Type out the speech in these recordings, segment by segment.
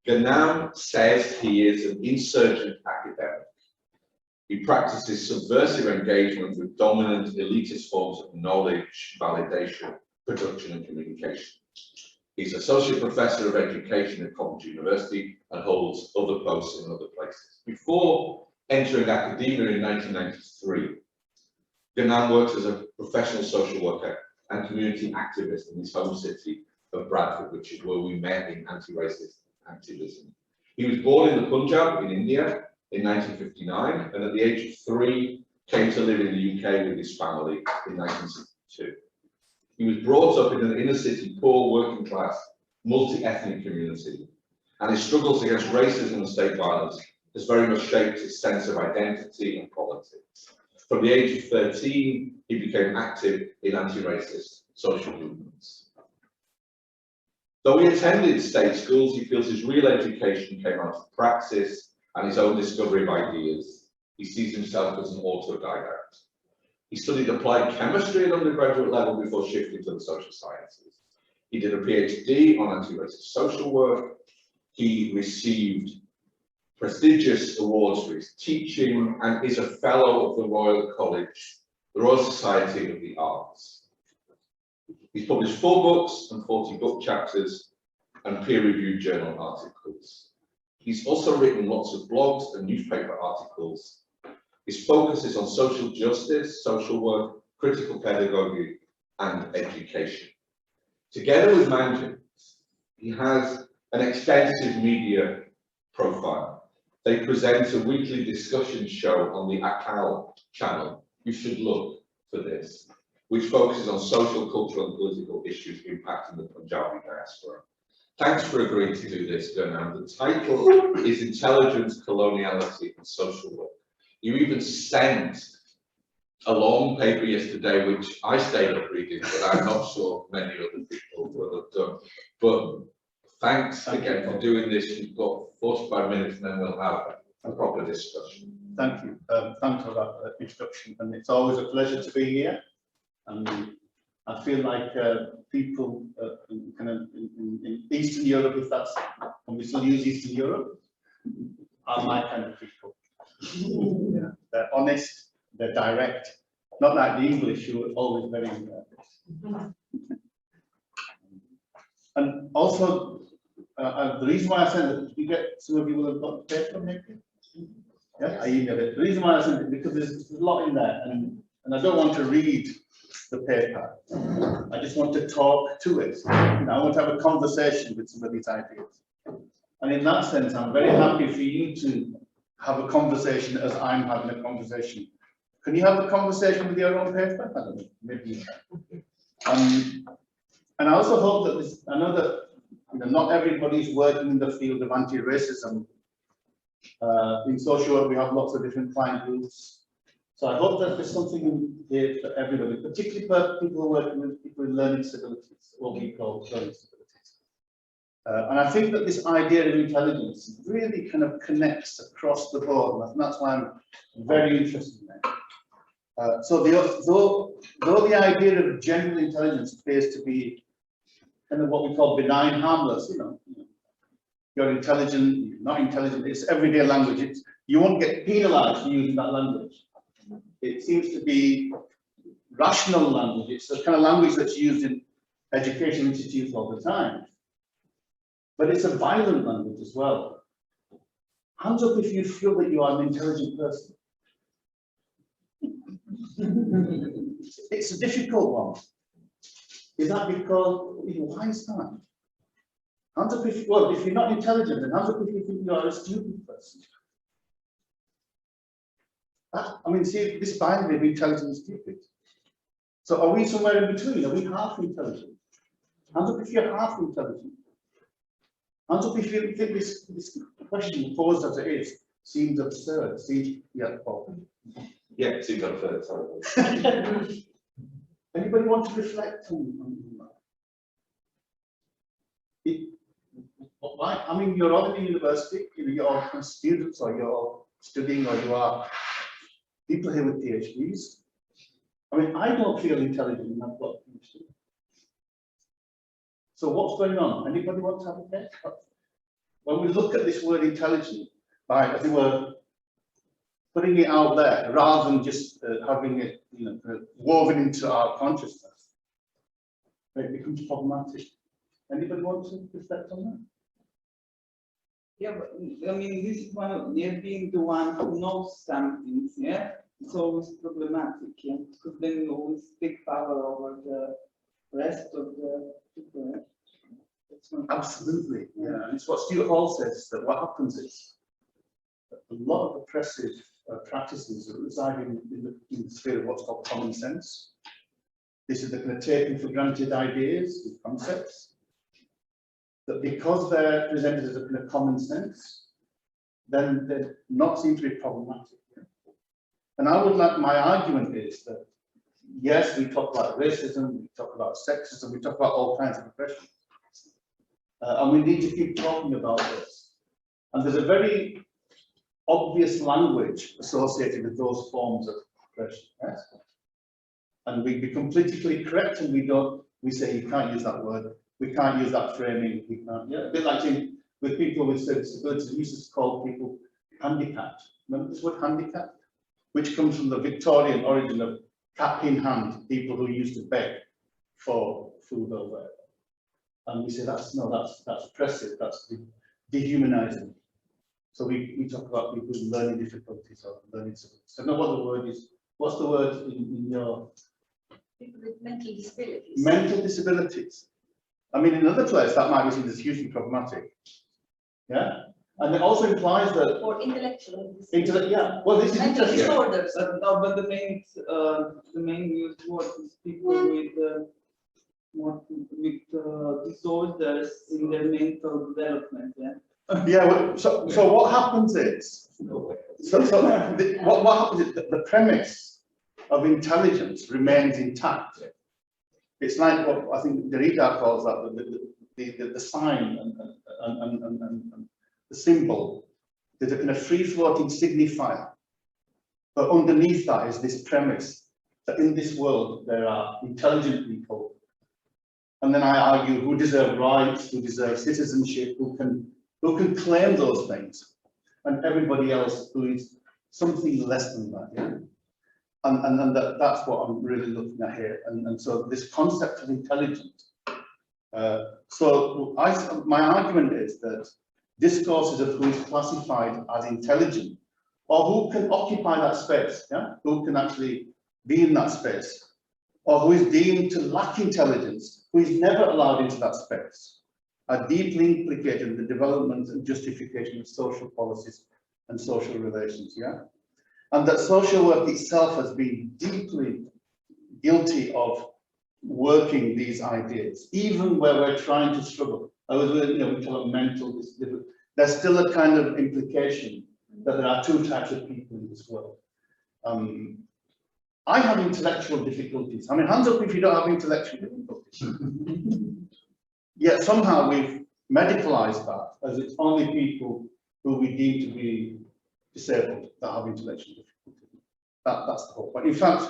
Gurnam says he is an insurgent academic. He practices subversive engagement with dominant elitist forms of knowledge, validation, production, and communication. He's Associate Professor of Education at Coventry University and holds other posts in other places. Before entering academia in 1993, Gurnam worked as a professional social worker and community activist in his home city of Bradford, which is where we met in anti-racist activism. He was born in the Punjab in India in 1959, and at the age of 3 came to live in the UK with his family in 1962. He was brought up in an inner city, poor, working class, multi-ethnic community, and his struggles against racism and state violence has very much shaped his sense of identity and politics. From the age of 13, he became active in anti-racist social movements. Though he attended state schools, he feels his real education came out of praxis and his own discovery of ideas. He sees himself as an autodidact. He studied applied chemistry at undergraduate level before shifting to the social sciences. He did a PhD on anti-racist social work. He received prestigious awards for his teaching and is a fellow of the Royal College, the Royal Society of the Arts. He's published 4 books and 40 book chapters and peer-reviewed journal articles. He's also written lots of blogs and newspaper articles. His focus is on social justice, social work, critical pedagogy, and education. Together with Manjit, he has an extensive media profile. They present a weekly discussion show on the Akal channel. You should look for this, which focuses on social, cultural, and political issues impacting the Punjabi diaspora. Thanks for agreeing to do this, Gurnam. The title is Intelligence, Coloniality, and Social Work. You even sent a long paper yesterday, which I stayed up reading, but I'm not sure many other people will have done. But thanks again for doing this. You've got 45 minutes and then we'll have a proper discussion. Thank you. Thanks for that introduction. And it's always a pleasure to be here. And I feel like people kind of in Eastern Europe, if that's, and we still use Eastern Europe, are my kind of people. Yeah, they're honest, they're direct, not like the English who are always very and also the reason why I sent it, you get some of you will have got the paper maybe. Yeah, I emailed it. The reason why I sent it because there's a lot in there, and I don't want to read the paper. I just want to talk to it. I want to have a conversation with some of these ideas. And in that sense, I'm very happy for you to have a conversation as I'm having a conversation. Can you have a conversation with your own paper? I don't know, maybe you can. And I also hope that this, I know that not everybody's working in the field of anti-racism. In social work, we have lots of different client groups. So I hope that there's something in here for everybody, particularly for people who are working with people with learning disabilities, what we call learning disabilities. And I think that this idea of intelligence really kind of connects across the board, and that's why I'm very interested in it. So though the idea of general intelligence appears to be kind of what we call benign, harmless, you're intelligent, you're not intelligent, it's everyday language. You won't get penalized for using that language. It seems to be rational language. It's the kind of language that's used in education institutes all the time. But it's a violent language as well. Hands up if you feel that you are an intelligent person. It's a difficult one. Is that because, why is that? Hands up if, well, if you're not intelligent, then hands up if you think you are a stupid person. I mean, see, this binary of intelligent and stupid. So are we somewhere in between? Are we half intelligent? Hands up if you're half intelligent. Hands up if you think this question posed as it is seems absurd. Seems, yeah, Paul. Yeah, it seems absurd, sorry. Anybody want to reflect on that? Why? I mean, you're all in the university, you're all students, or you're all studying, or you are people here with PhDs. I mean, I don't feel intelligent and I've got a PhD. So what's going on? Anybody want to have a guess? when we look at this word intelligent, by, as it were, putting it out there rather than just having it, woven into our consciousness, it becomes problematic. Anybody want to reflect on that? Yeah, but I mean, this is one of, yeah, being the one who knows something, yeah, it's always problematic, yeah, because then you always take power over the rest of the people. Yeah? That's one thing. Absolutely, yeah. And it's what Stuart Hall says, that what happens is that a lot of oppressive practices reside in the sphere of what's called common sense. This is the kind of taken for granted ideas, concepts, that because they're presented as a kind of common sense, then they're not seen to be problematic. Yeah? And I would like, my argument is that, yes, we talk about racism, we talk about sexism, we talk about all kinds of oppression. And we need to keep talking about this. And there's a very obvious language associated with those forms of oppression. Yes? And we become politically correct and we say you can't use that word, we can't use that framing, we can't, yeah. A bit like with people with disabilities, we used to call people handicapped. Remember this word handicapped? Which comes from the Victorian origin of cap in hand, people who used to beg for food or whatever. And we say that's oppressive, that's dehumanizing. So we talk about people with learning difficulties or learning disabilities. I don't know what the word is. What's the word in your? People with mental disabilities. Mental disabilities. I mean, in another place that might be seen as hugely problematic. Yeah, and it also implies that. Or intellectual. Yeah. Well, this is mental interesting. disorders. No, but the main used word is people with disorders in their mental development. Yeah. Yeah. Well, so what happens is, what happens is that the premise of intelligence remains intact. It's like what I think Derrida calls that the sign and the symbol. There's a kind of free-floating signifier, but underneath that is this premise that in this world there are intelligent people, and then I argue who deserve rights, who deserve citizenship, who can claim those things, and everybody else who is something less than that. Yeah? And that's what I'm really looking at here. And so this concept of intelligence. My argument is that discourses of who is classified as intelligent, or who can occupy that space, yeah? Who can actually be in that space, or who is deemed to lack intelligence, who is never allowed into that space, are deeply implicated in the development and justification of social policies and social relations, yeah? And that social work itself has been deeply guilty of working these ideas, even where we're trying to struggle. We talk about mental disability. There's still a kind of implication that there are two types of people in this world. I have intellectual difficulties. I mean, hands up if you don't have intellectual difficulties. Yet somehow we've medicalized that as it's only people who we deem to be disabled that have intellectual difficulties. That's the whole point. In fact,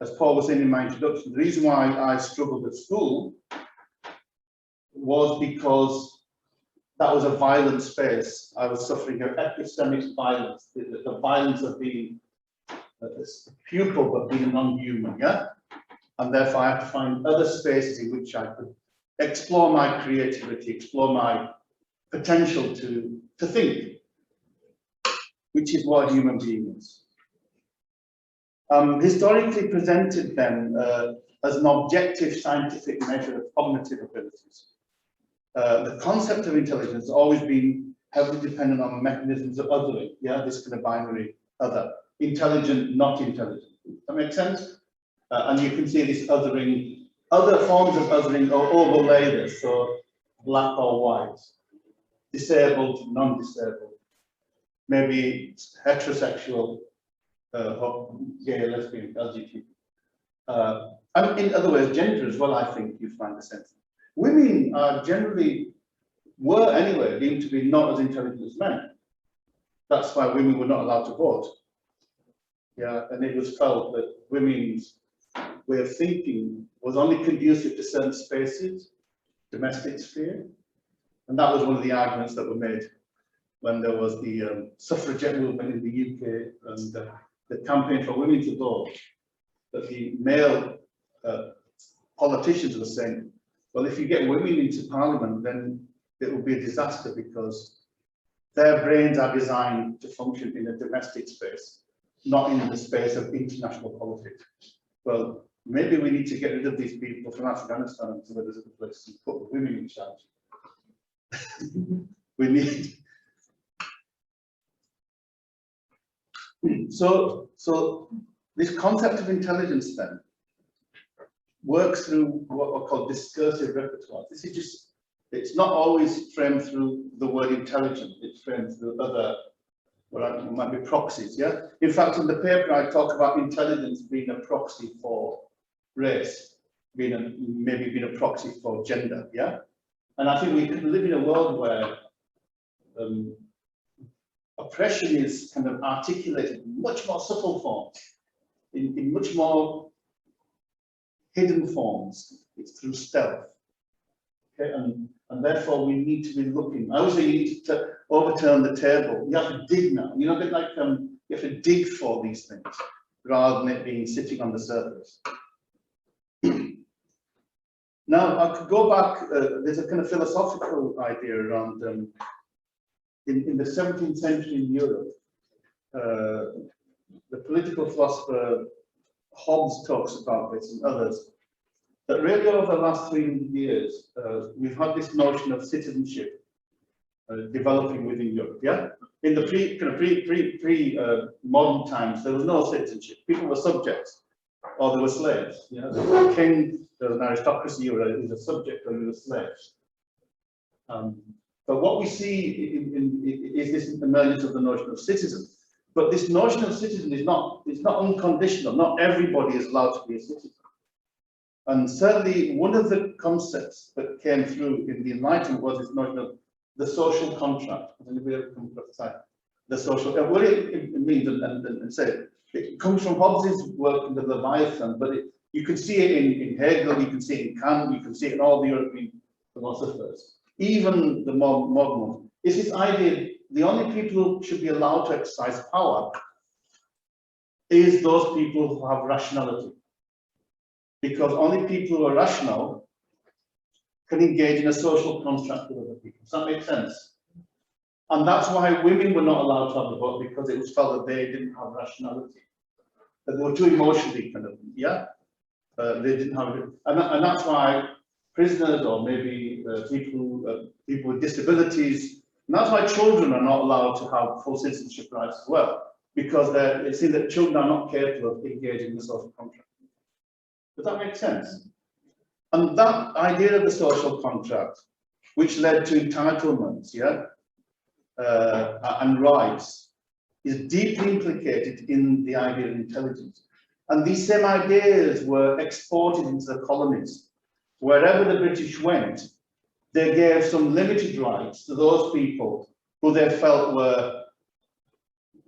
as Paul was saying in my introduction, the reason why I struggled at school was because that was a violent space. I was suffering epistemic violence, the violence of being a pupil but being non-human, yeah? And therefore I had to find other spaces in which I could explore my creativity, explore my potential to think, which is what a human being is. Historically presented then as an objective scientific measure of cognitive abilities. The concept of intelligence has always been heavily dependent on mechanisms of othering, yeah, this kind of binary other, intelligent, not intelligent. Does that make sense? And you can see this othering, other forms of othering or overlay this, so black or white, disabled, non-disabled, maybe heterosexual, gay, lesbian, LGBT. And in other words, gender as well, I think you find the sense. Women are generally, were anyway, deemed to be not as intelligent as men. That's why women were not allowed to vote. Yeah, and it was felt that women's way of thinking was only conducive to certain spaces, domestic sphere. And that was one of the arguments that were made when there was the suffragette movement in the UK and the campaign for women to vote, that the male politicians were saying, well, if you get women into parliament, then it will be a disaster because their brains are designed to function in a domestic space, not in the space of international politics. Well, maybe we need to get rid of these people from Afghanistan and some other places and put the women in charge. We need. So this concept of intelligence then works through what are called discursive repertoire. This is just, it's not always framed through the word intelligent, it's framed through other, what might be proxies, yeah? In fact, in the paper, I talk about intelligence being a proxy for race, maybe being a proxy for gender, yeah? And I think we could live in a world where oppression is kind of articulated in much more subtle forms, in much more hidden forms. It's through stealth. Okay, and therefore we need to be looking. I always say you need to overturn the table. You have to dig now. You know, a bit like you have to dig for these things rather than it being sitting on the surface. Now I could go back. There's a kind of philosophical idea around in the 17th century in Europe. The political philosopher Hobbes talks about this and others. That really over the last 300 years, we've had this notion of citizenship developing within Europe. Yeah, in the pre-modern times, there was no citizenship. People were subjects, or they were slaves. You know, the king, there was an aristocracy. You were either a subject or you were a slave. But what we see is this emergence of the notion of citizen. But this notion of citizen is not unconditional. Not everybody is allowed to be a citizen. And certainly one of the concepts that came through in the Enlightenment was this notion of the social contract. The social, what it means, and say, it comes from Hobbes' work in the Leviathan, but you can see it in Hegel, you can see it in Kant, you can see it in all the European philosophers, even the modern ones. It's this idea, the only people who should be allowed to exercise power is those people who have rationality. Because only people who are rational can engage in a social contract with other people. Does that make sense? And that's why women were not allowed to have the vote, because it was felt that they didn't have rationality. That they were too emotionally kind of, yeah? They didn't have it. And that's why prisoners or maybe people with disabilities, and that's why children are not allowed to have full citizenship rights as well, because it seems that children are not capable of engaging in the social contract. Does that make sense? And that idea of the social contract, which led to entitlements, yeah, and rights, is deeply implicated in the idea of intelligence. And these same ideas were exported into the colonies. Wherever the British went, they gave some limited rights to those people who they felt were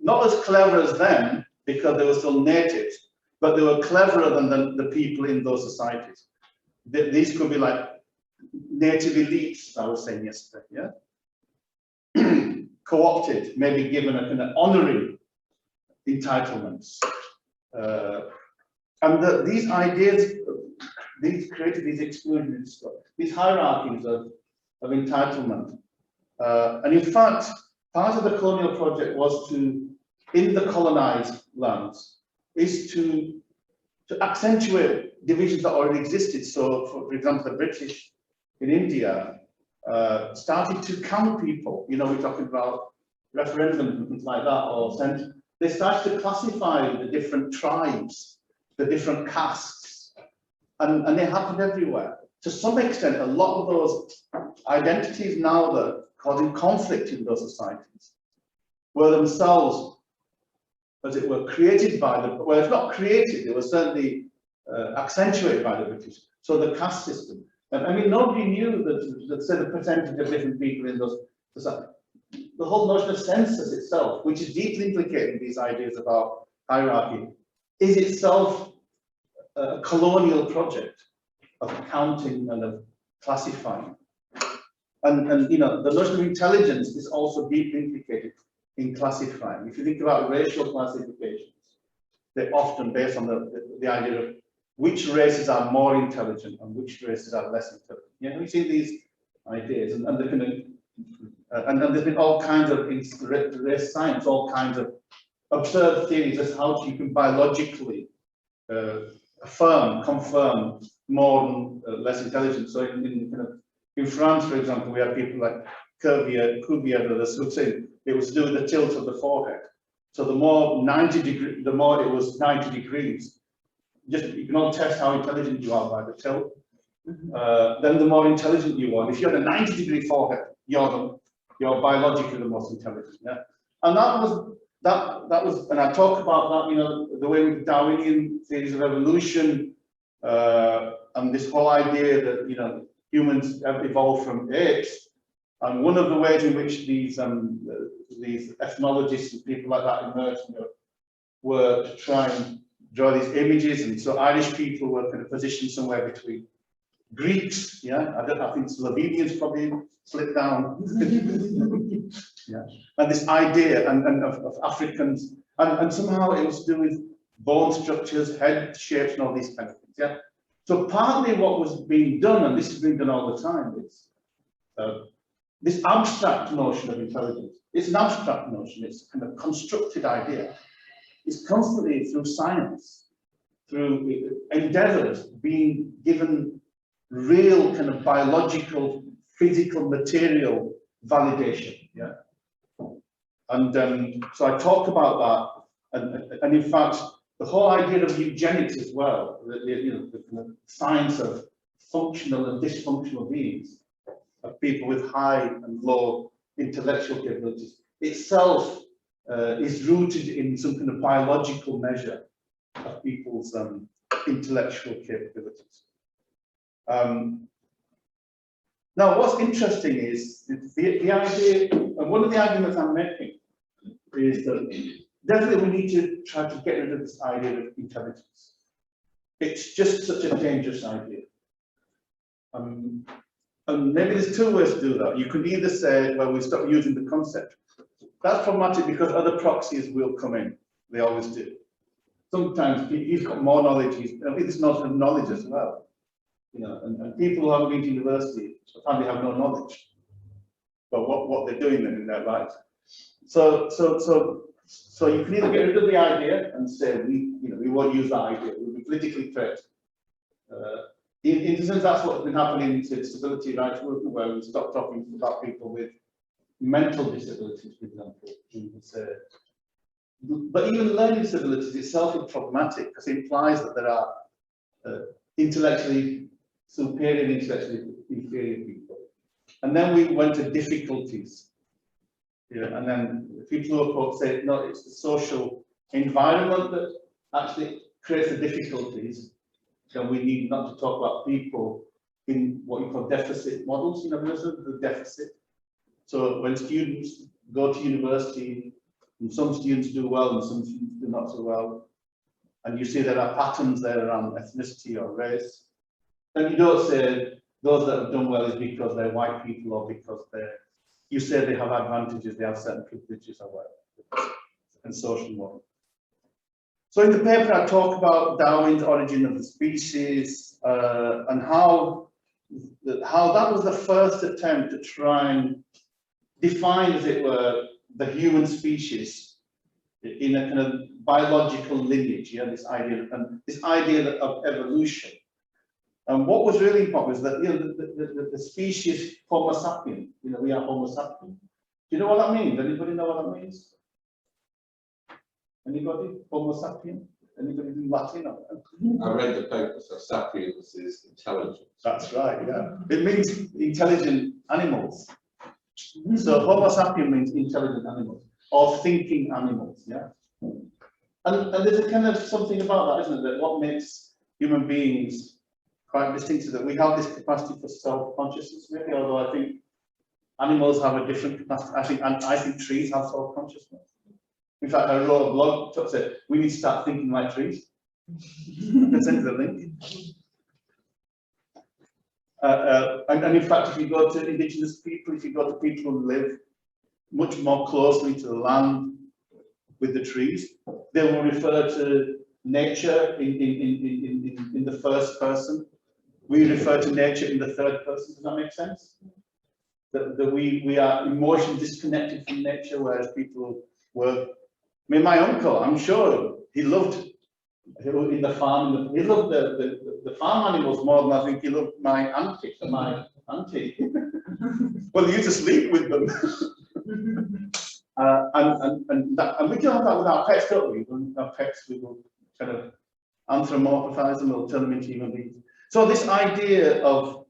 not as clever as them, because they were still natives, but they were cleverer than the people in those societies. These could be like native elites, I was saying yesterday, yeah? Co-opted, maybe given a kind of honorary entitlements. And these ideas, these created these exclusions, these hierarchies of entitlement. And in fact, part of the colonial project was to, in the colonized lands, is to accentuate divisions that already existed. So, for example, the British in India started to count people. You know, we're talking about referendums and things like that, or they started to classify the different tribes, the different castes, and they happened everywhere. To some extent, a lot of those identities now that are causing conflict in those societies were themselves, as it were, created by the, well, if not created, they were certainly accentuated by the British. So the caste system. And I mean, nobody knew that, let's say, the percentage of different people in those societies. The whole notion of census itself, which is deeply implicated in these ideas about hierarchy, is itself a colonial project of counting and of classifying. And you know, the notion of intelligence is also deeply implicated in classifying. If you think about racial classifications, they're often based on the idea of which races are more intelligent and which races are less intelligent. You know, we see these ideas, and they can, and there's been all kinds of in race science, all kinds of absurd theories as how you can biologically confirm more and less intelligence. So in France, for example, we have people like Cuvier and others who say it was to do with the tilt of the forehead. So the more it was 90 degrees. Just you can all test how intelligent you are by the tilt. Then the more intelligent you are. If you had a 90-degree forehead, you're biologically the most intelligent. Yeah, and that was, and I talk about that, you know, the way with Darwinian theories of evolution, and this whole idea that, you know, humans have evolved from apes. And one of the ways in which these ethnologists and people like that emerged, you know, were to try and draw these images. And so Irish people were kind of positioned somewhere between Greeks, yeah, I think Slovenians probably slipped down. Yeah, and this idea and of Africans, and somehow it was to do with bone structures, head shapes, and all these kind of things. Yeah. So partly what was being done, and this is being done all the time, is this abstract notion of intelligence. It's an abstract notion. It's a kind of constructed idea. It's constantly through science, through endeavors being given real kind of biological, physical, material validation. Yeah. And so I talk about that, and in fact, the whole idea of eugenics as well, the science of functional and dysfunctional beings, of people with high and low intellectual capabilities, itself is rooted in some kind of biological measure of people's intellectual capabilities. Now, what's interesting is the idea, and one of the arguments I'm making is that definitely we need to try to get rid of this idea of intelligence. It's just such a dangerous idea. And maybe there's two ways to do that. You could either say, well, we stop using the concept. That's problematic because other proxies will come in. They always do. Sometimes he's got more knowledge. It's not of knowledge as well. You know, and people who haven't been to university apparently have no knowledge about what they're doing then in their lives. So you can either get rid of the idea and say we won't use that idea. We'll be politically correct. In a sense, that's what's been happening in disability rights movement, where we stop talking about people with mental disabilities, for example. But even learning disabilities itself is problematic because it implies that there are intellectually superior and intellectually inferior people. And then we went to difficulties. Yeah, and then people who say, no, it's the social environment that actually creates the difficulties. So we need not to talk about people in what you call deficit models, you know, the deficit. So when students go to university, and some students do well and some students do not so well, and you see there are patterns there around ethnicity or race, then you don't say those that have done well is because they're white people or because you say they have advantages, they have certain privileges or whatever, and social model. So in the paper, I talk about Darwin's Origin of the Species and how that was the first attempt to try and define, as it were, the human species in a kind of biological lineage. Yeah, this idea of evolution. And what was really important was that the species Homo sapien. You know, we are Homo sapien. Do you know what that means? Anybody know what that means? Anybody? Homo sapien? Anybody in Latin? I read the paper, so sapiens is intelligence. That's right, yeah. It means intelligent animals. So Homo sapien means intelligent animals, or thinking animals, yeah. And there's a kind of something about that, isn't it? That what makes human beings quite distinctive, that we have this capacity for self-consciousness, maybe, although I think animals have a different capacity. I think trees have self-consciousness. In fact, I wrote a blog that said we need to start thinking like trees. I can send you the link. And in fact, if you go to indigenous people, if you go to people who live much more closely to the land with the trees, they will refer to nature in the first person. We refer to nature in the third person. Does that make sense? That we are emotionally disconnected from nature, whereas people were. I mean, my uncle, I'm sure he loved in the farm. He loved the farm animals more than I think he loved my auntie. Well, he used to sleep with them. And we can have that with our pets, don't we? When our pets, we will kind of anthropomorphize them, we'll turn them into human beings. So this idea of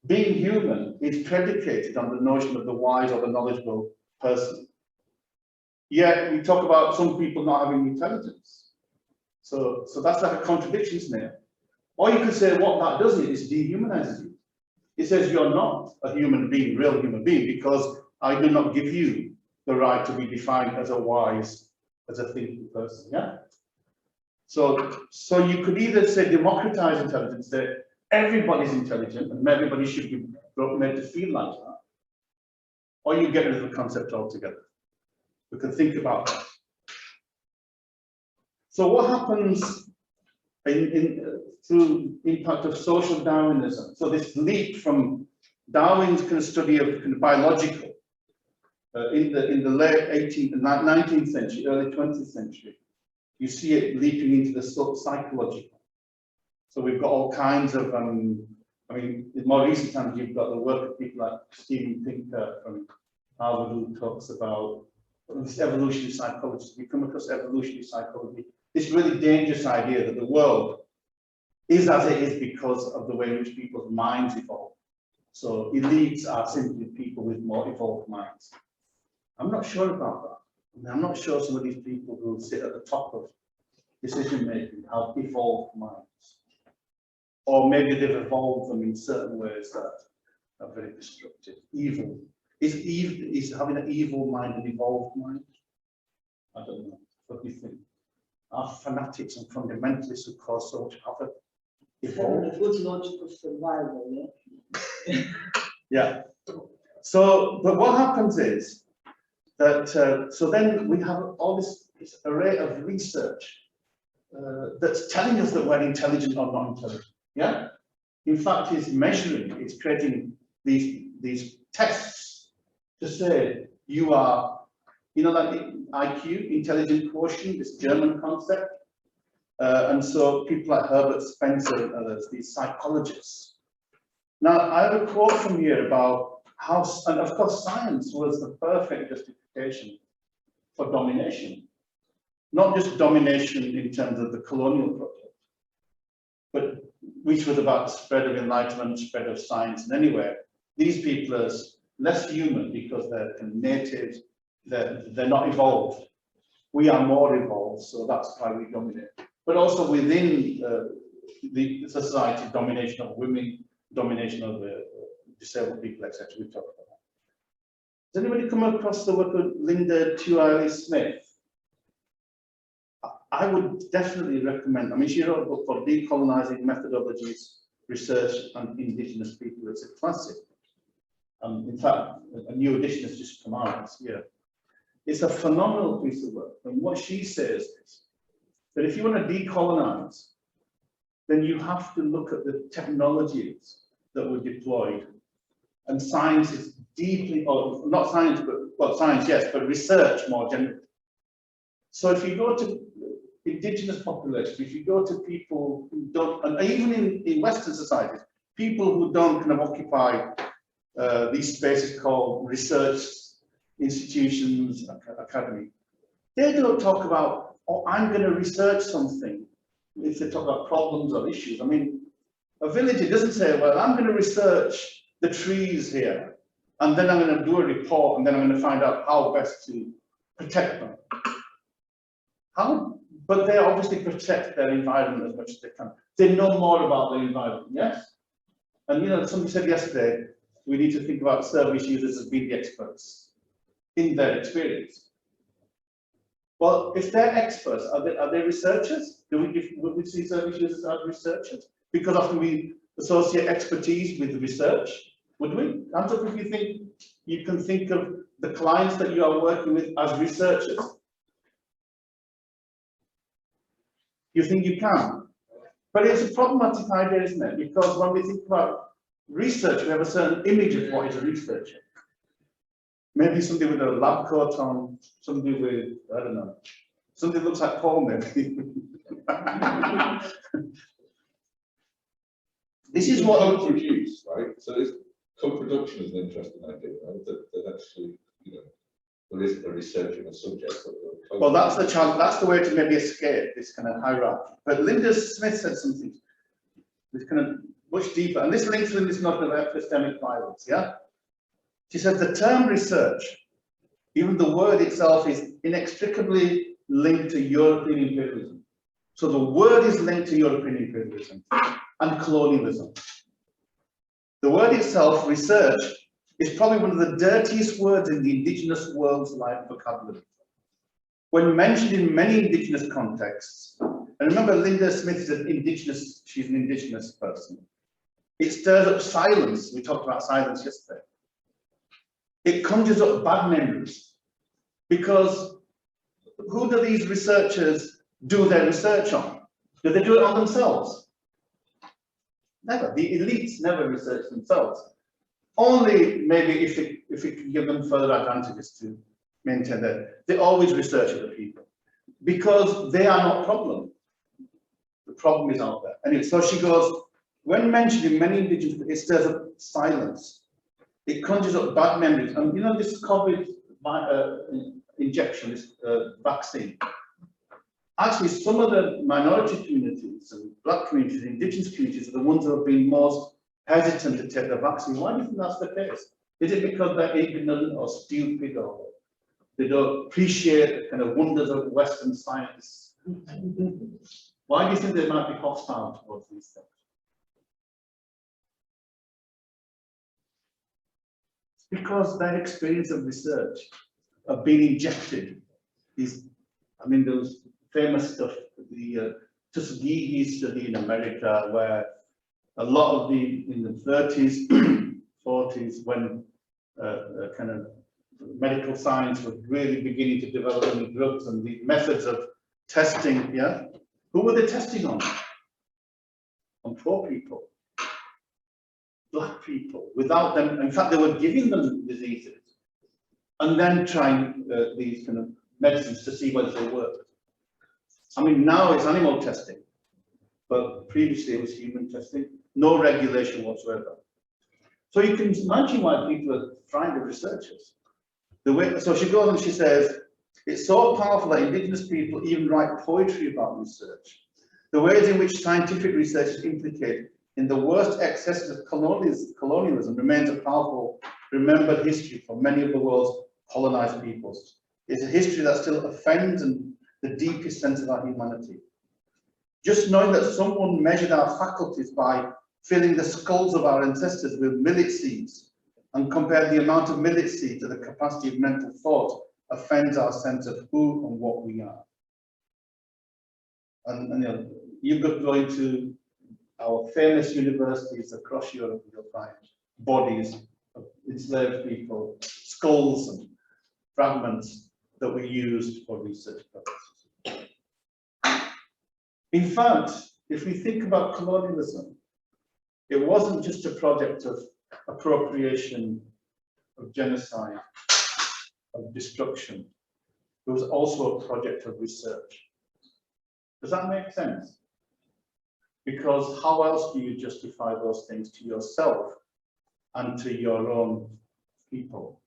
being human is predicated on the notion of the wise or the knowledgeable person. Yet we talk about some people not having intelligence. So that's like a contradiction, isn't it? Or you could say what that does is dehumanizes you. It says you're not a human being, real human being, because I do not give you the right to be defined as a wise, as a thinking person. Yeah. So you could either say democratize intelligence, that everybody's intelligent and everybody should be made to feel like that, or you get rid of the concept altogether. We can think about that. So what happens through impact of social Darwinism? So this leap from Darwin's kind of study of kind of biological in the late 18th and 19th century, early 20th century, you see it leaping into the psychological. So we've got all kinds of, I mean, in more recent times, you've got the work of people like Steven Pinker from Harvard, who talks about this evolutionary psychology. We come across evolutionary psychology, this really dangerous idea that the world is as it is because of the way in which people's minds evolve. So elites are simply people with more evolved minds. I'm not sure about that. I mean, I'm not sure some of these people who sit at the top of decision making have evolved minds. Or maybe they've evolved them in certain ways that are very destructive. Evil. Is having an evil mind an evolved mind? I don't know. What do you think? Are fanatics and fundamentalists who cause so much havoc evolved? A good logic of survival, yeah? Yeah. So, but what happens is that, so then we have all this array of research that's telling us that we're intelligent or not intelligent. Yeah. In fact, it's measuring, it's creating these tests to say you are, you know, like the IQ, intelligent quotient, this German concept. And so people like Herbert Spencer and others, these psychologists. Now, I have a quote from here about how, and of course, science was the perfect justification for domination. Not just domination in terms of the colonial project, but which was about the spread of enlightenment, spread of science, and anywhere. These people are less human because they're native, they're not evolved. We are more evolved, so that's why we dominate. But also within the society, domination of women, domination of the disabled people, etc. We talked about that. Has anybody come across the work of Linda Tuiley-Smith? I would definitely recommend. I mean, she wrote a book called Decolonizing Methodologies, Research on Indigenous People. It's a classic. In fact, a new edition has just come out this year. It's a phenomenal piece of work. And what she says is that if you want to decolonize, then you have to look at the technologies that were deployed. And science is deeply, or not science, but, well, science, yes, but research more generally. So if you go to indigenous populations, if you go to people who don't, and even in Western societies, people who don't kind of occupy these spaces called research institutions, academy, they don't talk about, oh, I'm going to research something. If they talk about problems or issues, I mean, a villager doesn't say, well, I'm going to research the trees here, and then I'm going to do a report, and then I'm going to find out how best to protect them. How? But they obviously protect their environment as much as they can. They know more about their environment, yes? And you know, somebody said yesterday, we need to think about service users as being the experts in their experience. Well, if they're experts, are they researchers? Would we see service users as researchers? Because often we associate expertise with research, would we? Hands up if you think you can think of the clients that you are working with as researchers. You think you can? But it's a problematic idea, isn't it? Because when we think about research, we have a certain image of what is a researcher. Maybe somebody with a lab coat on, somebody with, I don't know, somebody looks like Paul, maybe. This is what co-produce, right? So this co-production is an interesting idea, right? That actually, you know, there is a research in a subject. well, that's the challenge. That's the way to maybe escape this kind of hierarchy. But Linda Smith said something that's kind of much deeper, and this links with this notion of epistemic violence. Yeah, she said the term research, even the word itself, is inextricably linked to European imperialism. So the word is linked to European imperialism and colonialism. The word itself, research, is probably one of the dirtiest words in the indigenous world's life vocabulary. When mentioned in many indigenous contexts, and remember Linda Smith is an indigenous, she's an indigenous person, it stirs up silence. We talked about silence yesterday. It conjures up bad memories, because who do these researchers do their research on? Do they do it on themselves? Never. The elites never research themselves. Only maybe if it can give them further advantages to maintain that. They always research other people because they are not problem. The problem is out there. Anyway, so she goes, when mentioned in many indigenous, it stirs up silence. It conjures up bad memories. And you know, this COVID injection, this vaccine, actually some of the minority communities and black communities, indigenous communities are the ones that have been most hesitant to take the vaccine. Why do you think that's the case? Is it because they're ignorant or stupid, or they don't appreciate the kind of wonders of Western science? Why do you think they might be hostile towards these things? It's because their experience of research of being injected is, I mean, those famous stuff, the Tuskegee study in America, where a lot of in the 30s, 40s, when kind of medical science was really beginning to develop new drugs and the methods of testing, yeah? Who were they testing on? On poor people, black people, without them. In fact, they were giving them diseases and then trying these kind of medicines to see whether they worked. I mean, now it's animal testing, but previously it was human testing. No regulation whatsoever. So you can imagine why people are frightened of researchers. The way, so she goes and she says, it's so powerful that indigenous people even write poetry about research. The ways in which scientific research is implicated in the worst excesses of colonialism remains a powerful, remembered history for many of the world's colonized peoples. It's a history that still offends and the deepest sense of our humanity. Just knowing that someone measured our faculties by filling the skulls of our ancestors with millet seeds and compared the amount of millet seed to the capacity of mental thought offends our sense of who and what we are. And you know, you could go into our famous universities across Europe, you'll find bodies of enslaved people, skulls and fragments that were used for research purposes. In fact, if we think about colonialism, it wasn't just a project of appropriation, of genocide, of destruction. It was also a project of research. Does that make sense? Because how else do you justify those things to yourself and to your own people?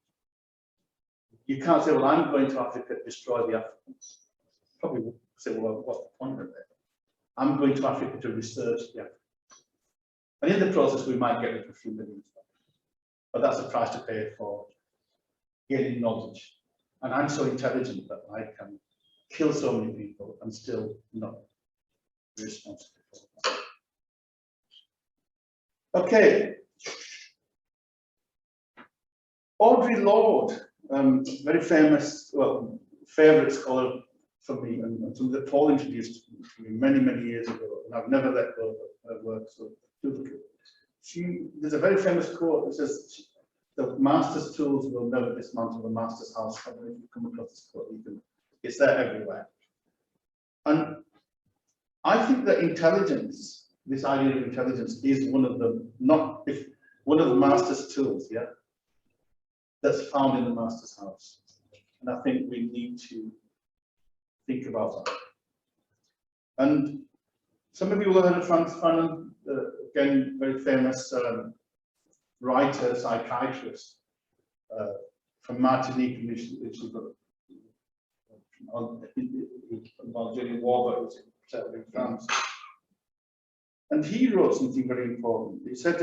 You can't say, well, I'm going to Africa to destroy the Africans. Probably would say, well, what's the point of it? I'm going to Africa to research the Africans. And in the process, we might get a few million. But that's a price to pay for gaining knowledge. And I'm so intelligent that I can kill so many people and still not be responsible for that. Okay. Audre Lorde, very famous, well, favorite scholar for me, and something that Paul introduced to me many, many years ago, and I've never let go of her work, so do look at it. there's a very famous quote that says, "The master's tools will never dismantle the master's house." I don't know if you come across this quote, it's there everywhere. And I think that intelligence, this idea of intelligence, is one of the one of the master's tools, yeah, that's found in the master's house. And I think we need to think about that. And some of you will have heard of Franz Fanon, again, very famous writer, psychiatrist from Martinique, which during war, but it was settled in France. And he wrote something very important. He said,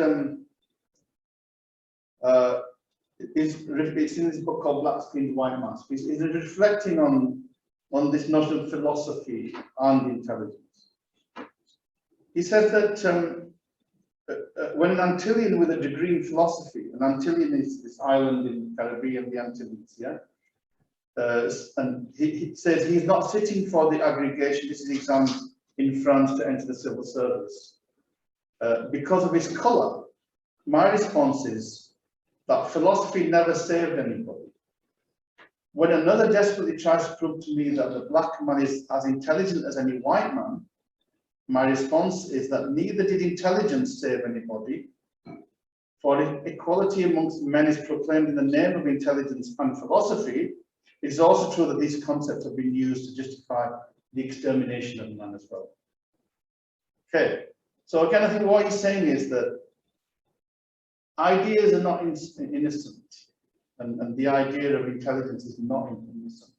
it's in this book called Black Screen, White Mask. He's reflecting on this notion of philosophy and intelligence. He said that when an Antillean with a degree in philosophy, an Antillean is this island in the Caribbean, the Antilles, yeah? And he says he's not sitting for the aggregation, this is exams in France to enter the civil service. Because of his colour, my response is that philosophy never saved anybody. When another desperately tries to prove to me that the black man is as intelligent as any white man, my response is that neither did intelligence save anybody, for if equality amongst men is proclaimed in the name of intelligence and philosophy, it is also true that these concepts have been used to justify the extermination of man as well. Okay, so again, I think what he's saying is that ideas are not innocent, and the idea of intelligence is not innocent.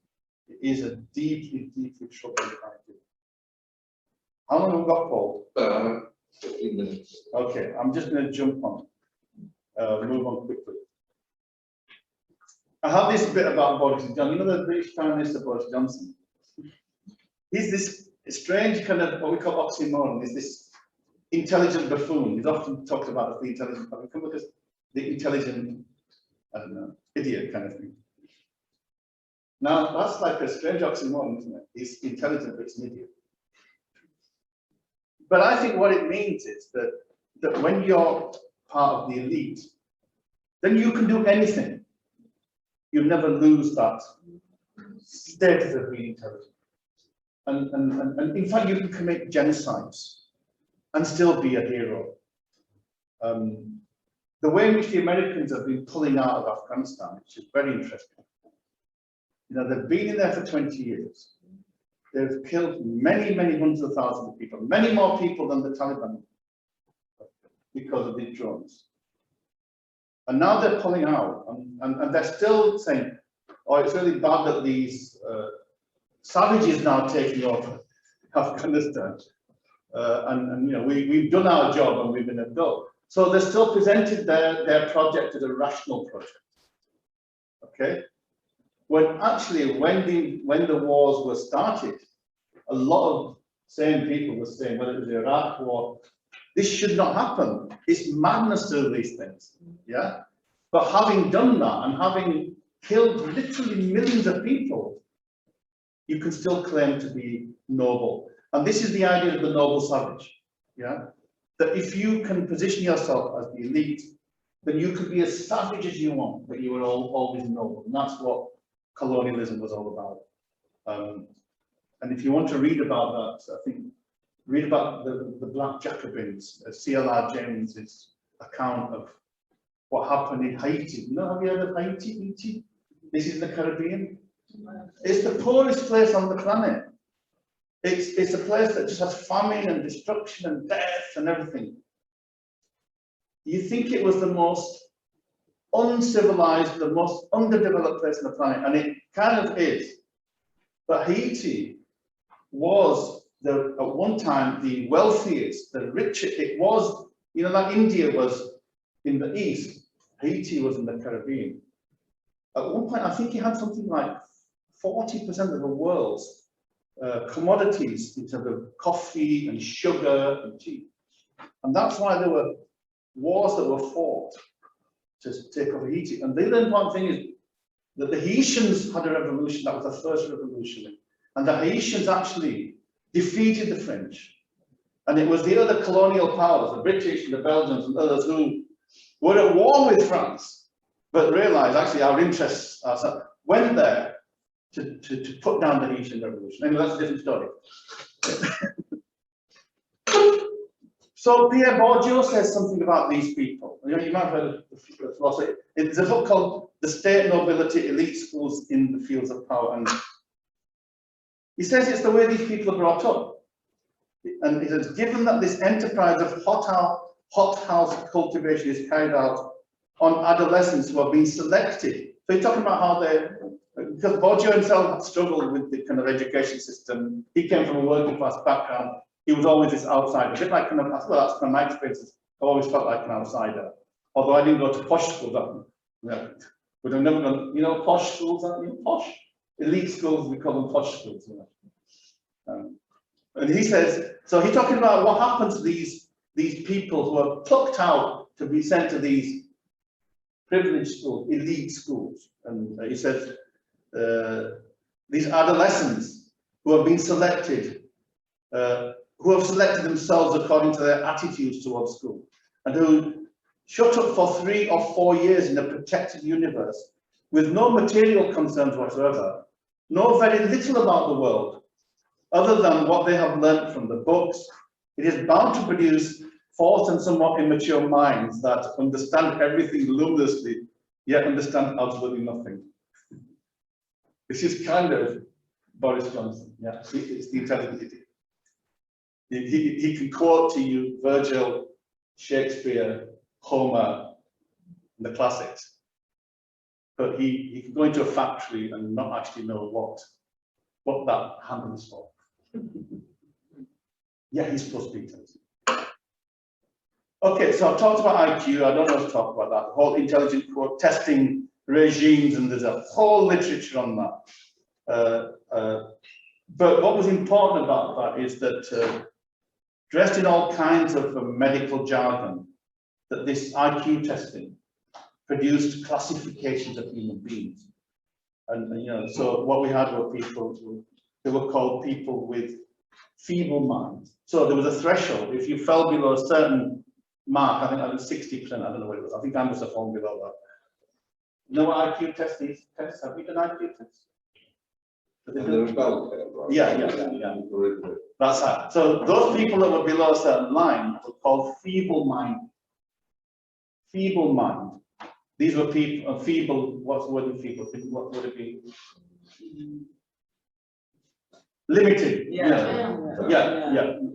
It is a deeply, deeply troubling idea. How long have we got, Paul? 15 minutes. Okay, I'm just going to jump on, move on quickly. I have this bit about Boris Johnson. You know the British Prime Minister Boris Johnson? He's this strange kind of what we call oxymoron. He's this intelligent buffoon. He's often talked about as the intelligent buffoon because the intelligent, I don't know, idiot kind of thing. Now that's like a strange oxymoron, isn't it? He's intelligent, but he's an idiot. But I think what it means is that when you're part of the elite, then you can do anything. You never lose that status of being intelligent. And in fact, you can commit genocides and still be a hero. The way in which the Americans have been pulling out of Afghanistan, which is very interesting. You know, they've been in there for 20 years. They've killed many, many hundreds of thousands of people, many more people than the Taliban because of these drones. And now they're pulling out, and they're still saying, oh, it's really bad that these savages now taking over Afghanistan. And you know, we've done our job and we've been let go. So they still presented their project as a rational project. Okay? When actually, when the wars were started, a lot of same people were saying, whether it was the Iraq war, this should not happen. It's madness to do these things. Yeah? But having done that and having killed literally millions of people, you can still claim to be noble. And this is the idea of the noble savage. Yeah? That if you can position yourself as the elite, then you could be as savage as you want, but you are always noble. And that's what colonialism was all about. And if you want to read about that, I think, read about the Black Jacobins, C.L.R. James's account of what happened in Haiti. You know, have you heard of Haiti? This is the Caribbean. It's the poorest place on the planet. It's a place that just has famine and destruction and death and everything. You think it was the most uncivilized, the most underdeveloped place on the planet, and it kind of is. But Haiti was at one time the wealthiest, the richest. It was, you know, like India was in the east, Haiti was in the Caribbean. At one point, I think he had something like 40% of the world's commodities in terms of coffee and sugar and tea. And that's why there were wars that were fought to take over Haiti. And the other important thing is that the Haitians had a revolution. That was the first revolution. And the Haitians actually defeated the French. And it was the other colonial powers, the British and the Belgians and others, who were at war with France, but realized actually our interests are, went there to put down the Haitian Revolution. Anyway, that's a different story. So Pierre Bourdieu says something about these people. You know, you might have heard of the philosophy. It's a book called The State, Nobility, Elite Schools in the Fields of Power. And he says it's the way these people are brought up. And he says, given that this enterprise of hothouse cultivation is carried out on adolescents who have been selected. So he's talking about how they, because Bourdieu himself struggled with the kind of education system. He came from a working class background. He was always this outsider, a bit like kind of, well, that's kind of my experiences. I always felt like an outsider. Although I didn't go to posh schools, but I've never gone, you know, posh schools, aren't you? Posh. Elite schools, we call them posh schools. You know? And he says, so he's talking about what happens to these people who are plucked out to be sent to these privileged schools, elite schools. And he says, these adolescents who have been selected, who have selected themselves according to their attitudes towards school, and who shut up for 3 or 4 years in a protected universe with no material concerns whatsoever, know very little about the world, other than what they have learnt from the books. It is bound to produce false and somewhat immature minds that understand everything luminously, yet understand absolutely nothing. This is kind of Boris Johnson, yeah, it's the intelligent. He can quote to you Virgil, Shakespeare, Homer, and the classics, but he can go into a factory and not actually know what that handle is for. Yeah, he's supposed to be intelligent. Okay, so I've talked about IQ. I don't know to talk about that. The whole intelligent quote testing regimes, and there's a whole literature on that. But what was important about that is that dressed in all kinds of medical jargon, that this IQ testing produced classifications of human beings. And you know, so what we had were people who were called people with feeble minds. So there was a threshold. If you fell below a certain mark, I think I was 60%, I don't know what it was. I think I must have fallen below that. You know what IQ test is? Have we done IQ tests? Yeah. That's right. So those people that were below a certain line were called feeble mind. Feeble mind. These were people, feeble, what's the word in feeble? What would it be? Limited. Yeah.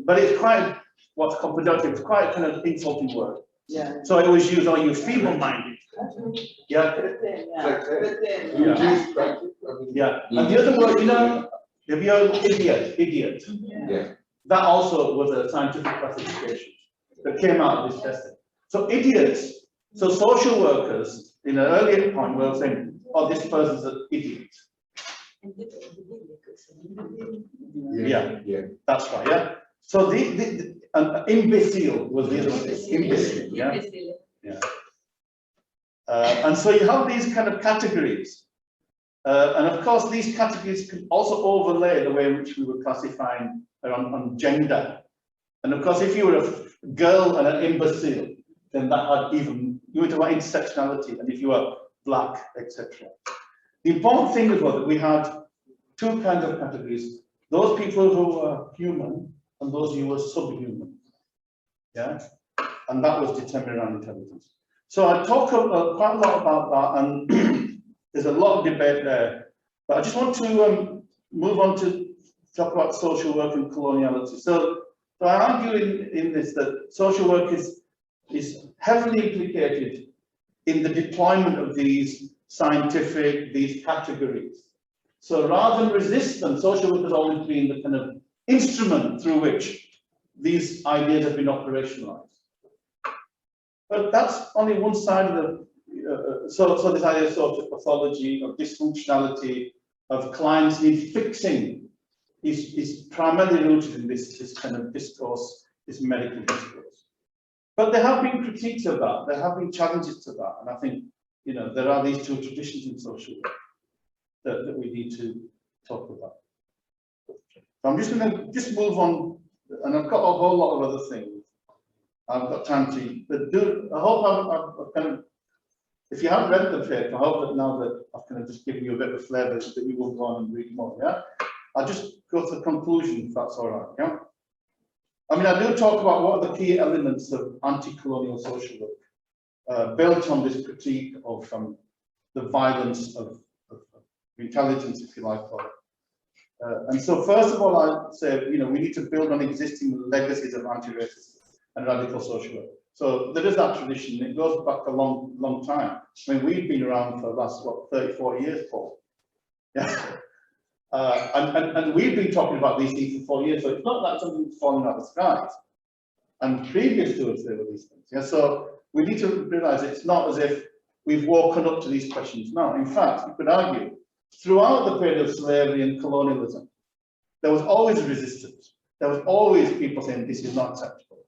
But it's quite, what's called productive, it's quite a kind of insulting word. Yeah. So it was used, you feeble-minded. Yeah. Yeah. And the other word, you know, if you're idiot. Yeah. That also was a scientific classification that came out of this testing. So idiots, so social workers in an earlier point were saying, oh, this person's an idiot. Yeah, that's right, yeah. So the imbecile was the other one, imbecile, yeah. And so you have these kind of categories. And of course, these categories can also overlay the way in which we were classifying on gender. And of course, if you were a girl and an imbecile, then that had even, you were talking about intersectionality, and if you were black, etc. The important thing as well that we had 2 kinds of categories: those people who were human and those who were subhuman. Yeah, and that was determined on intelligence. So I talk quite a lot about that, and there's a lot of debate there. But I just want to move on to talk about social work and coloniality. So I argue in this that social work is heavily implicated in the deployment of these these categories. So rather than resist them, social work has always been the kind of instrument through which these ideas have been operationalized. But that's only one side of the, so this idea of social pathology, of dysfunctionality, of clients need fixing is primarily rooted in this kind of discourse, this medical discourse. But there have been critiques of that, there have been challenges to that, and I think, you know, there are these 2 traditions in social work that we need to talk about. So I'm just going to move on and I've got a whole lot of other things. I've got time to, but I hope I've kind of, if you haven't read the paper, I hope that now that I've kind of just given you a bit of a flavour that you will go on and read more, yeah? I'll just go to the conclusion, if that's all right, yeah? I mean, I do talk about what are the key elements of anti-colonial social work, built on this critique of the violence of intelligence, if you like, and so first of all, I'd say, we need to build on existing legacies of anti-racism and radical social work. So there is that tradition. It goes back a long, long time. I mean, we've been around for the last, what, 30, 40 years, Paul? Yeah. And we've been talking about these things for 4 years, so it's not like something's falling out of the skies. And previous to us, there were these things. Yeah. So we need to realize it's not as if we've woken up to these questions now. In fact, you could argue, throughout the period of slavery and colonialism, there was always resistance. There was always people saying this is not acceptable.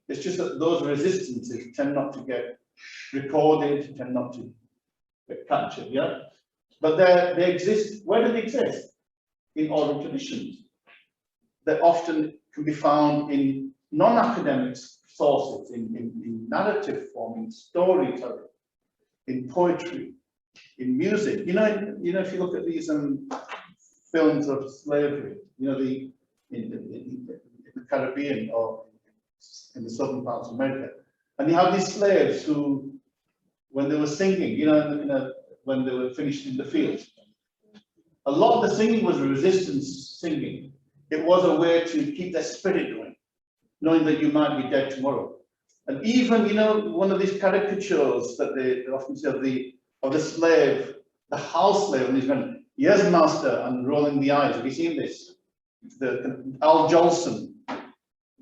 It's just that those resistances tend not to get recorded, tend not to get captured, yeah? But they exist. Where do they exist? In oral traditions. They often can be found in non-academic sources, in narrative form, in storytelling, in poetry, in music. You know, if you look at these films of slavery, in the Caribbean or in the southern parts of America, and you have these slaves who, when they were singing, when they were finished in the field, a lot of the singing was resistance singing. It was a way to keep their spirit going, knowing that you might be dead tomorrow. And even, one of these caricatures that they often say of the slave, the house slave, and he's going, yes, master, and rolling the eyes. Have you seen this? The Al Jolson,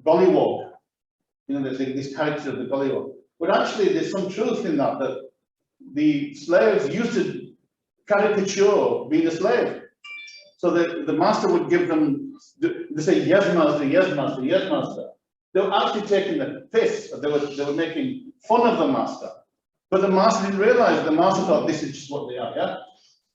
Gollywog, this character of the Gollywog. But actually, there's some truth in that the slaves used to caricature being a slave. So the master would give them, they say, yes, master, yes, master, yes, master. They were actually taking the piss, they were making fun of the master. But the master didn't realize, the master thought this is just what they are, yeah?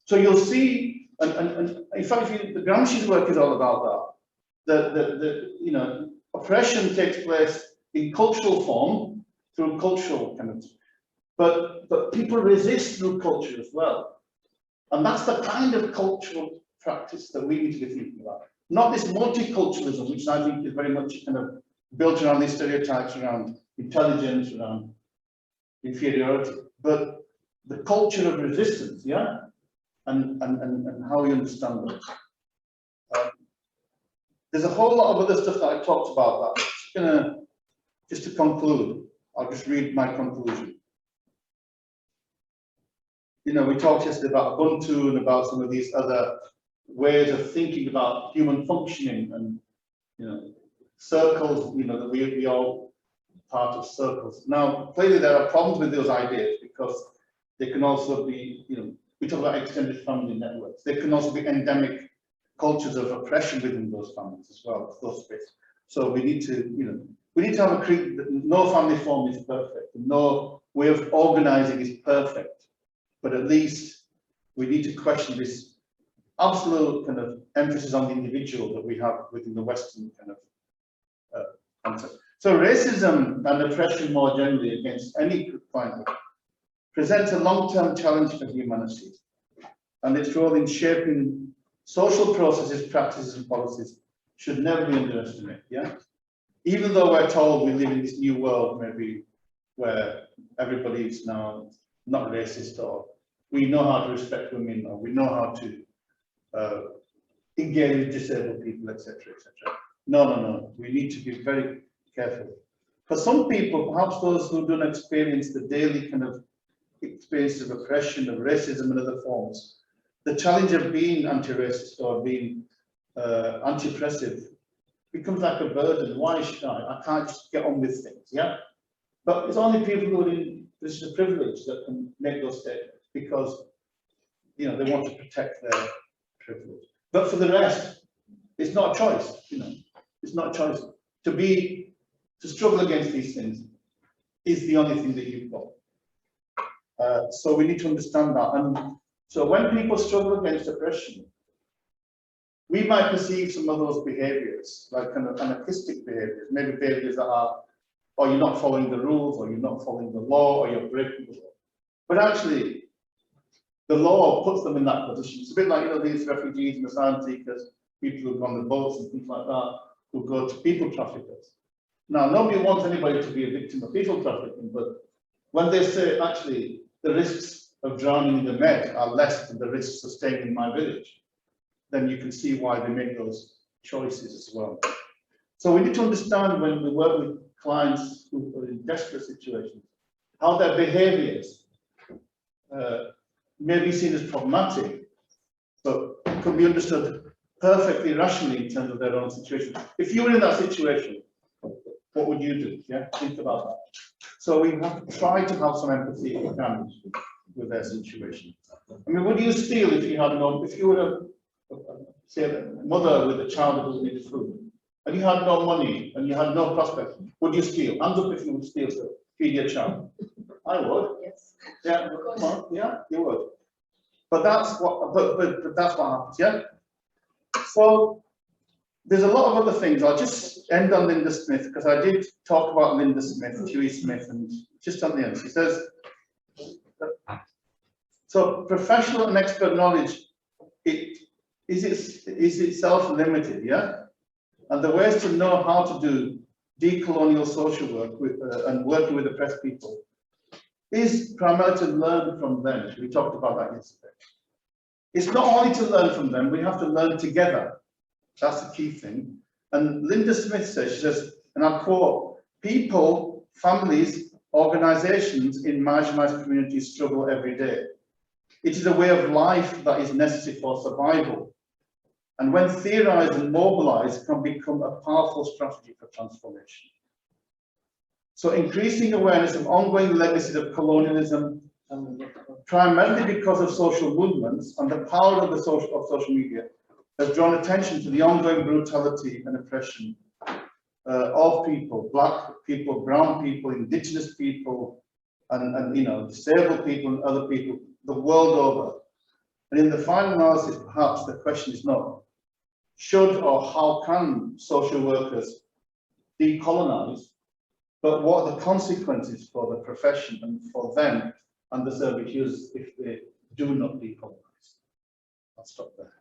So you'll see, and in fact, the Gramsci's work is all about that. Oppression takes place in cultural form, through cultural kind of, but people resist through culture as well. And that's the kind of cultural practice that we need to be thinking about. Not this multiculturalism, which I think is very much kind of built around these stereotypes around intelligence, around inferiority, but the culture of resistance, yeah? And how we understand those. There's a whole lot of other stuff that I talked about that. Just to conclude, I'll just read my conclusion. We talked yesterday about Ubuntu and about some of these other ways of thinking about human functioning and, circles, that we all part of circles. Now, clearly there are problems with those ideas because they can also be, we talk about extended family networks. There can also be endemic cultures of oppression within those families as well, those spaces. So we need to, have no family form is perfect, no way of organizing is perfect, but at least we need to question this absolute kind of emphasis on the individual that we have within the Western kind of concept. So racism and oppression more generally against any climate presents a long-term challenge for humanity, and its role in shaping social processes, practices, and policies should never be underestimated. Yeah, even though we're told we live in this new world, maybe where everybody is now not racist, or we know how to respect women, or we know how to engage with disabled people, etc., etc. No. We need to be very careful. For some people, perhaps those who don't experience the daily kind of experiences of oppression, of racism and other forms, the challenge of being anti-racist or being anti-oppressive becomes like a burden. Why should I can't just get on with things, yeah? But it's only people who are in positions of privilege that can make those statements because, they want to protect their privilege. But for the rest, it's not a choice, it's not a choice. To struggle against these things is the only thing that you've got. So we need to understand that. And so when people struggle against oppression, we might perceive some of those behaviors, like kind of anarchistic behaviors, maybe behaviors that are, or you're not following the rules, or you're not following the law, or you're breaking the law. But actually, the law puts them in that position. It's a bit like, you know, these refugees and asylum seekers, people who've on the boats and things like that, who go to people traffickers. Now, nobody wants anybody to be a victim of people trafficking, but when they say, actually, the risks of drowning in the Med are less than the risks of staying in my village, then you can see why they make those choices as well. So we need to understand when we work with clients who are in desperate situations, how their behaviors may be seen as problematic, but can be understood perfectly rationally in terms of their own situation. If you were in that situation, what would you do? Yeah, think about that. So we have to try to have some empathy if we can with their situation. I mean, would you steal if you had no, if you were say a mother with a child who needed food, and you had no money and you had no prospect, would you steal? Hands up if you would steal to feed your child. I would. Yes. Yeah, yeah, you would. But that's what. But that's what happens. Yeah. So there's a lot of other things. I'll just end on Linda Smith because I did talk about Linda Smith, Huey Smith, and just on the end, she says. So professional and expert knowledge, is itself limited. Yeah. And the ways to know how to do decolonial social work with and working with oppressed people is primarily to learn from them. We talked about that yesterday. It's not only to learn from them, we have to learn together. That's the key thing. And Linda Smith says, she says, and I quote, people, families, organizations in marginalized communities struggle every day. It is a way of life that is necessary for survival. And when theorized and mobilized, can become a powerful strategy for transformation. So increasing awareness of ongoing legacies of colonialism, primarily because of social movements and the power of social media, has drawn attention to the ongoing brutality and oppression of people, black people, brown people, indigenous people, and you know, disabled people and other people the world over. And in the final analysis, perhaps the question is not should or how can social workers decolonize, but what are the consequences for the profession and for them and the servitudes if they do not decolonize. I'll stop there.